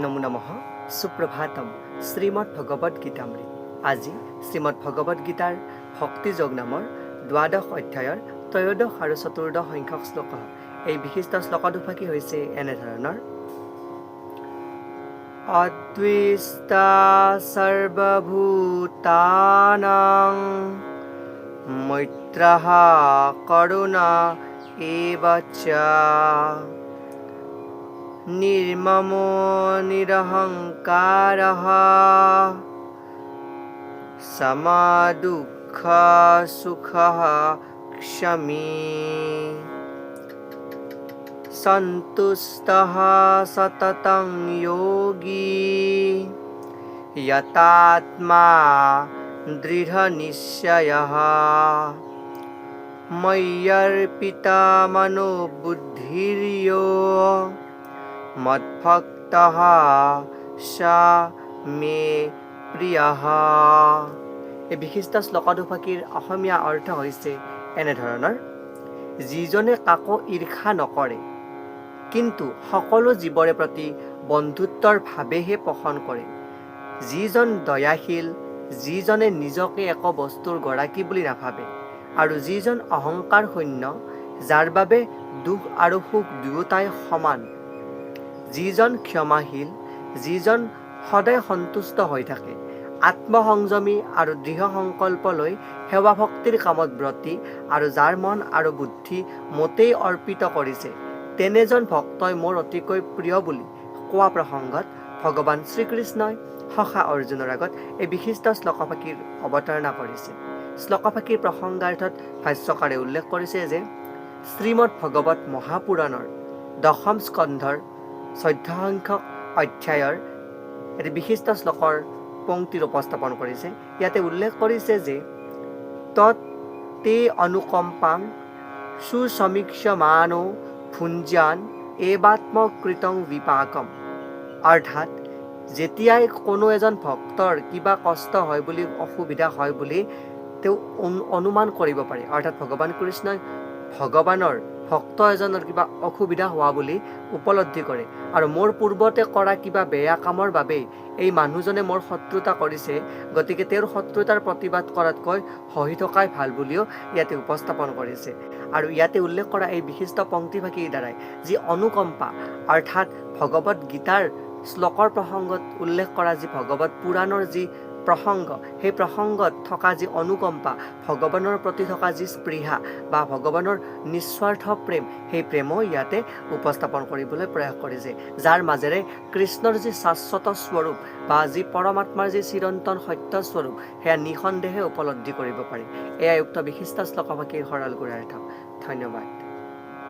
নমো নমঃ সুপ্ৰভাতম শ্ৰীমদ্ভগৱদ্গীতামৃত। আজি শ্ৰীমদ্ভগৱদ্গীতাৰ ভক্তিযোগ নামৰ দ্বাদশ অধ্যায়ৰ ত্ৰয়োদশ আৰু চতুৰ্দশ সংখ্যক শ্লোক। এই বিশিষ্ট শ্লোক দুফাকি হৈছে এনেধৰণৰ: অদ্বিষ্টা সৰ্বভূতানাং মৈত্ৰঃ কৰুণা এব চ নিৰ্মমো নিৰহংকাৰঃ সমদুঃখ সুখঃ ক্ষমী সন্তুষ্টঃ সততং যোগী যতাত্মা দৃঢ়নিশ্চয়ঃ ময়্যৰ্পিতা মনো বুদ্ধিৰ্যো মদ্ভক্তঃ স মে প্ৰিয়ঃ। এই বিশিষ্ট শ্লোক দুফাকিৰ অসমীয়া অৰ্থ হৈছে এনেধৰণৰ: যিজনে কাকো ঈৰ্ষা নকৰে কিন্তু সকলো জীৱৰে প্ৰতি বন্ধুত্বৰ ভাৱেহে পোষণ কৰে, যিজন দয়াশীল, যিজনে নিজকে একো বস্তুৰ গৰাকী বুলি নাভাবে, আৰু যিজন অহংকাৰ শূন্য, যাৰ বাবে দুখ আৰু সুখ দুয়োটাই সমান, যিজন ক্ষমাশীল, যিজন সদায় সন্তুষ্ট হৈ থাকে, আত্মসংযমী আৰু দৃঢ় সংকল্প লৈ সেৱা ভক্তিৰ কামত ব্ৰতী, আৰু যাৰ মন আৰু বুদ্ধি মোটেই অৰ্পিত কৰিছে, তেনেজন ভক্তই মোৰ অতিকৈ প্ৰিয় বুলি কোৱা প্ৰসংগত ভগৱান শ্ৰীকৃষ্ণই সখা অৰ্জুনৰ আগত এই বিশিষ্ট শ্লোকফাঁকিৰ অৱতাৰণা কৰিছে। শ্লোকফাঁকিৰ প্ৰসংগাৰ্থত ভাষ্যকাৰে উল্লেখ কৰিছে যে শ্ৰীমদ্ভগৱত মহাপুৰাণৰ দশম স্কন্ধৰ 14 সংখ্যক অধ্যায়ৰ এটি বিশিষ্ট শ্লোকৰ পংক্তিৰ উপস্থাপন কৰিছে। ইয়াতে উল্লেখ কৰিছে যে তৎ তে অনুকম্পাং সুসমীক্ষমানো ভুঞ্জান এবাত্মকৃতং বিপাকম। অৰ্থাৎ যেতিয়াই কোনো এজন ভক্তৰ কিবা কষ্ট হয় বুলি, অসুবিধা হয় বুলি তেওঁ অনুমান কৰিব পাৰে, অৰ্থাৎ ভগৱান কৃষ্ণই ভগৱানৰ ভক্ত এজনৰ কিবা অসুবিধা হোৱা বুলি উপলব্ধি কৰে, আৰু মোৰ পূৰ্বতে কৰা কিবা বেয়া কামৰ বাবেই এই মানুহজনে মোৰ শত্ৰুতা কৰিছে, গতিকে তেওঁৰ শত্ৰুতাৰ প্ৰতিবাদ কৰাতকৈ সহি থকাই ভাল বুলিও ইয়াতে উপস্থাপন কৰিছে। আৰু ইয়াতে উল্লেখ কৰা এই বিশিষ্ট পংক্তিফাঁকিৰ দ্বাৰাই যি অনুকম্পা, অৰ্থাৎ ভগৱত গীতাৰ শ্লোকৰ প্ৰসংগত উল্লেখ কৰা যি ভগৱত পুৰাণৰ যি প্ৰসংগ, সেই প্ৰসংগত থকা যি অনুকম্পা, ভগৱানৰ প্ৰতি থকা যি স্পৃহা বা ভগৱানৰ নিস্বাৰ্থ প্ৰেম, সেই প্ৰেমো ইয়াতে উপস্থাপন কৰিবলৈ প্ৰয়াস কৰিছে, যাৰ মাজেৰে কৃষ্ণৰ যি শাশ্বত স্বৰূপ বা যি পৰমাত্মাৰ যি চিৰন্তন সত্য স্বৰূপ, সেয়া নিঃসন্দেহে উপলব্ধি কৰিব পাৰি। এয়াই উক্ত বিশিষ্ট শ্লোকফাঁকিৰ সৰল গুণাৰ্থ। ধন্যবাদ।